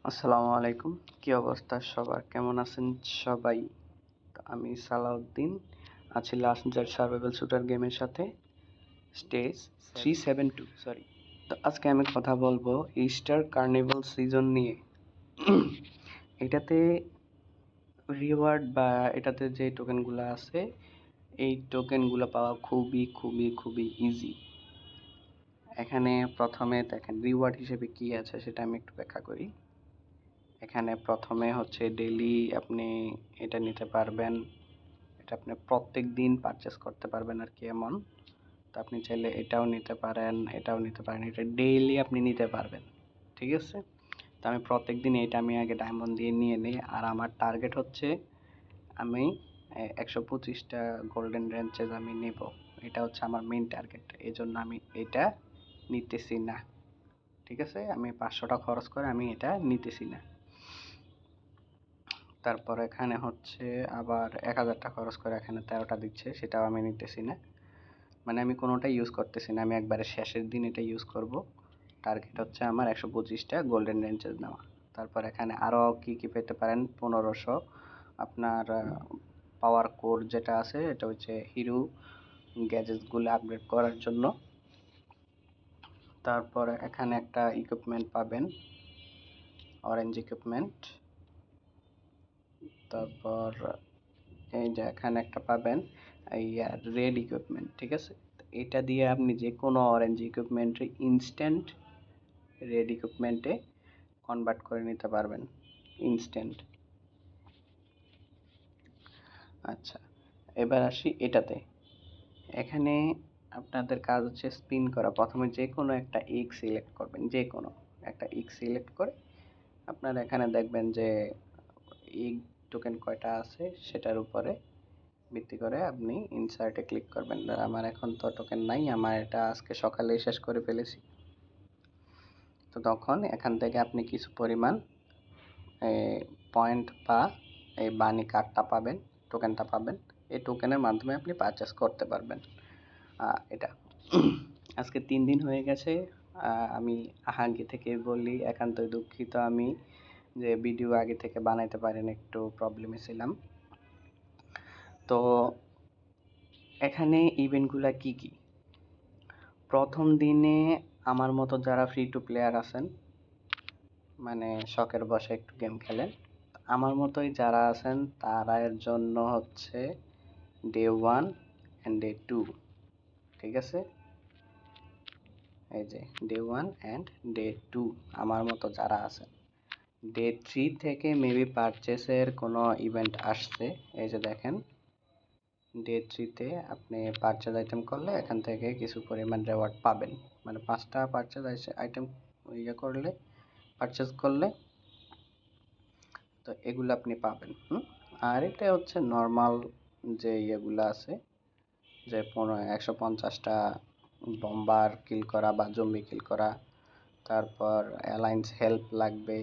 আসসালামু আলাইকুম। কি অবস্থা সবার? কেমন আছেন সবাই? তো আমি সালাউদ্দিন আছি লাস্ট জেট সার্ভাইভাল শুটার গেমের সাথে স্টেজ 372 সরি। তো আজকে আমি কথা বলবো ইস্টার কার্নিভাল সিজন নিয়ে। এটাতে রিওয়ার্ড বা এটাতে যে টোকেনগুলো আছে এই টোকেনগুলো পাওয়া খুবই খুবই খুবই ইজি। এখানে প্রথমে দেখেন রিওয়ার্ড হিসেবে কি আছে সেটা আমি একটু ব্যাখ্যা করি। এখানে প্রথমে হচ্ছে ডেইলি আপনি এটা নিতে পারবেন, এটা আপনি প্রত্যেক দিন পারচেস করতে পারবেন আর কি এমন। তো আপনি চাইলে এটাও নিতে পারেন, এটাও নিতে পারেন, এটা ডেইলি আপনি নিতে পারবেন, ঠিক আছে? তো আমি প্রত্যেক দিন এটা আমি আগে ডায়মন্ড দিয়ে নিয়ে নিই। আর আমার টার্গেট হচ্ছে আমি 125টা গোল্ডেন রেঞ্চেস আমি নেব। এটা হচ্ছে আমার মেইন টার্গেট, এই জন্য আমি এটা নিতেছি না, ঠিক আছে? আমি 500টা খরচ করে আমি এটা নিতেছি না। তারপর এখানে হচ্ছে আবার 1000টা খরচ করে এখানে 13টা দিচ্ছে, সেটাও আমি নিতেছি না। মানে আমি কোনোটাই ইউজ করতেছি না, আমি একবারে শেষের দিন এটা ইউজ করব। টার্গেট হচ্ছে আমার 125টা গোল্ডেন রেঞ্চেস নেওয়া। তারপর এখানে আরও কি কি পেতে পারেন, 1500 আপনার পাওয়ার কোর যেটা আছে এটা হচ্ছে হিরো গ্যাজেটসগুলো আপগ্রেড করার জন্য। তারপর এখানে একটা ইকুইপমেন্ট পাবেন, অরেঞ্জ ইকুইপমেন্ট। তারপর এই যে এখানে একটা পাবেন এই রেড ইকুইপমেন্ট, ঠিক আছে? এটা দিয়ে আপনি যে কোনো অরেঞ্জ ইকুইপমেন্টে ইনস্ট্যান্ট রেড ইকুইপমেন্টে কনভার্ট করে নিতে পারবেন, ইনস্ট্যান্ট। আচ্ছা, এবার আসি এটাতে। এখানে আপনাদের কাজ হচ্ছে স্পিন করা। প্রথমে যে কোনো একটা এগ সিলেক্ট করবেন, যে কোনো একটা এগ সিলেক্ট করে আপনার এখানে দেখবেন যে এগ টোকেন কয়টা আছে সেটার উপরে ভিত্তি করে আপনি ইনসার্টে ক্লিক করবেন। আমার এখন তো টোকেন নাই, আমার এটা আজকে সকালেই শেষ করে ফেলেছি। তো তখন এখান থেকে আপনি কিছু পরিমাণ পয়েন্ট বা এই বানি কার্ডটা পাবেন, টোকেনটা পাবেন। এই টোকেনের মাধ্যমে আপনি পারচেস করতে পারবেন এটা। আজকে 3 দিন হয়ে গেছে। আমি আগে থেকে বলি, একান্তই দুঃখিত আমি যে ভিডিও আগে থেকে বানাইতে পারিনি, একটু প্রবলেমে ছিলাম। তো এখানে ইভেন্টগুলো কি কি? প্রথম দিনে আমার মতো যারা ফ্রি টু প্লেয়ার আছেন, মানে শখের বশে একটু গেম খেলেন, আমার মতোই যারা আছেন তাদের জন্য হচ্ছে ডে 1 অ্যান্ড ডে 2, ঠিক আছে? এই যে ডে 1 অ্যান্ড ডে 2 আমার মতো যারা আছেন। ডে 3 থেকে মেবি পারচেসের কোনো ইভেন্ট আসছে। এই যে দেখেন ডে 3 তে আপনি পারচেজ আইটেম করলে এখান থেকে কিছু পরিমাণ রেওয়ার্ড পাবেন। মানে 5টা পারচেজ আইটেম ইয়ে করলে, পারচেজ করলে তো এগুলো আপনি পাবেন। আর এটা হচ্ছে নর্মাল যে ইয়েগুলো আছে, যে 150টা বম্বার কিল করা বা জম্বি কিল করা, তারপর অ্যালায়েন্স হেল্প লাগবে,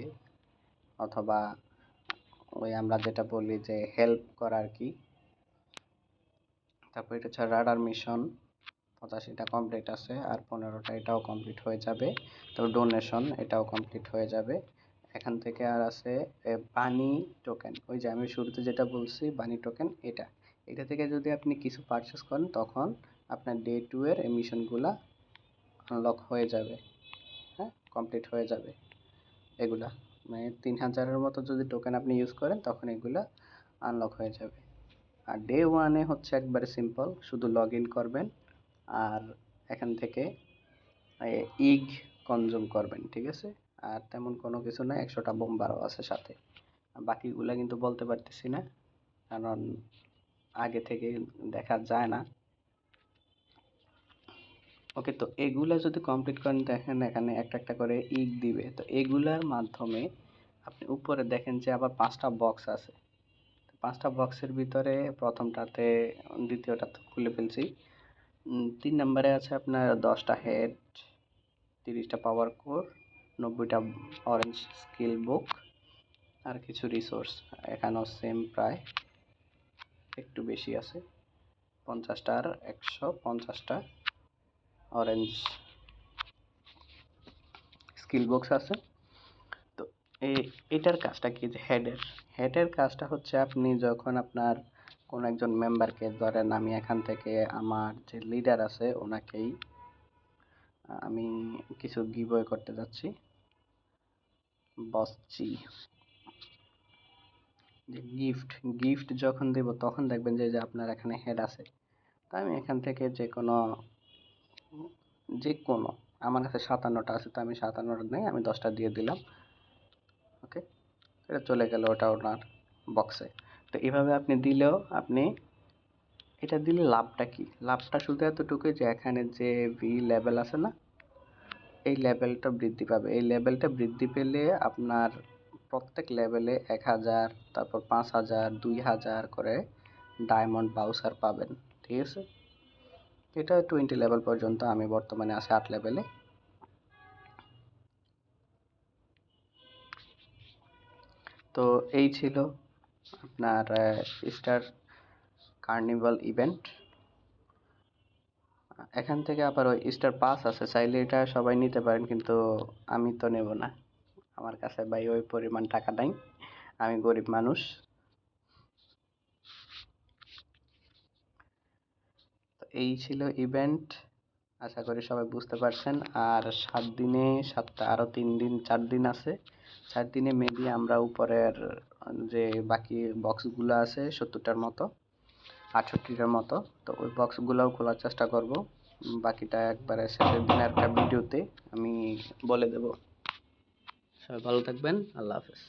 অথবা ওই আমরা যেটা বলি যে হেল্প করা আর কি। তারপর এটা হচ্ছে রাডার মিশন, 85টা কমপ্লিট আছে, আর 15টা এটাও কমপ্লিট হয়ে যাবে। তো ডোনেশন এটাও কমপ্লিট হয়ে যাবে। এখান থেকে আর আছে বানি টোকেন, ওই যে আমি শুরুতে যেটা বলছি বানি টোকেন, এটা থেকে যদি আপনি কিছু পারচেস করেন তখন আপনার ডে 2 এর এই মিশনগুলা আনলক হয়ে যাবে, হ্যাঁ, কমপ্লিট হয়ে যাবে এগুলা। মানে 3000-এর মতো যদি টোকেন আপনি ইউজ করেন তখন এগুলা আনলক হয়ে যাবে। আর ডে 1-এ হচ্ছে একবারে সিম্পল, শুধু লগ ইন করবেন আর এখান থেকে ইগ কনজিউম করবেন, ঠিক আছে? আর তেমন কোনো কিছু না, 100টা বোম্বারও আছে সাথে। বাকিগুলা কিন্তু বলতে পারতেছি না, কারণ আগে থেকে দেখা যায় না। ওকে, তো এগুলা যদি কমপ্লিট করেন দেখেন এখানে একটা একটা করে ইগ দিবে। তো এগুলার মাধ্যমে আপনি উপরে দেখেন যে আবার 5টা বক্স আছে। 5টা বক্সের ভিতরে প্রথমটাতে, দ্বিতীয়টা তো খুলে ফেলছি, 3 নম্বরে আছে আপনার 10টা হেড, 30টা পাওয়ার কোর, 90টা অরেঞ্জ স্কিল বুক, আর কিছু রিসোর্স। এখানেও সেম, প্রায় একটু বেশি আছে, 50টা আর 150টা অরেঞ্জ স্কিল বক্স আছে। তো এই এটার কাজটা কি, যে হেডের কাজটা হচ্ছে আপনি যখন আপনার কোন একজন মেম্বারকে, ধরেন আমি এখান থেকে আমার যে লিডার আছে ওনাকেই আমি কিছু গিভওয়ে করতে যাচ্ছি, বসছি যে গিফট যখন দেব তখন দেখবেন যে আপনার এখানে হেড আছে। তো আমি এখান থেকে যে কোনো আমার কাছে 57টা আছে, তো আমি 57টা নেই, আমি 10টা দিয়ে দিলাম। ওকে, এটা চলে গেল ওটা ওনার বক্সে। তো এভাবে আপনি দিলেও আপনি এটা দিলে লাভটা কি, লাভটা শুধু এতটুকুই যে এখানে যে ভি লেভেল আছে না, এই লেভেলটা বৃদ্ধি পাবে। এই লেভেলটা বৃদ্ধি পেলে আপনার প্রত্যেক লেভেলে 1000, তারপর 5000, 2000 করে ডায়মন্ড বাউচার পাবেন। ঠিক আছে, এটা 20 লেভেল পর্যন্ত, আমি বর্তমানে আছি 8 লেভেলে। তো এই ছিল আপনার স্টার কার্নিভাল ইভেন্ট। এখান থেকে আবার ওই স্টার পাস আছে, চাইলে এটা সবাই নিতে পারেন, কিন্তু আমি তো নেব না, আমার কাছে ভাই ওই পরিমাণ টাকা নাই, আমি গরিব মানুষ। তো এই ছিল ইভেন্ট, আশা করি সবাই বুঝতে পারছেন। আর 7 দিনে 7টা, আরো 3 দিন 4 দিন আছে, 4 দিনে মেবি আমরা উপরের যে বাকি বক্সগুলো আছে 70টার মতো, 68টার মতো, তো ওই বক্সগুলোও খোলার চেষ্টা করব। বাকিটা একবারে শেষের দিনের একটা ভিডিওতে আমি বলে দেব। সবাই ভালো থাকবেন, আল্লাহ হাফেজ।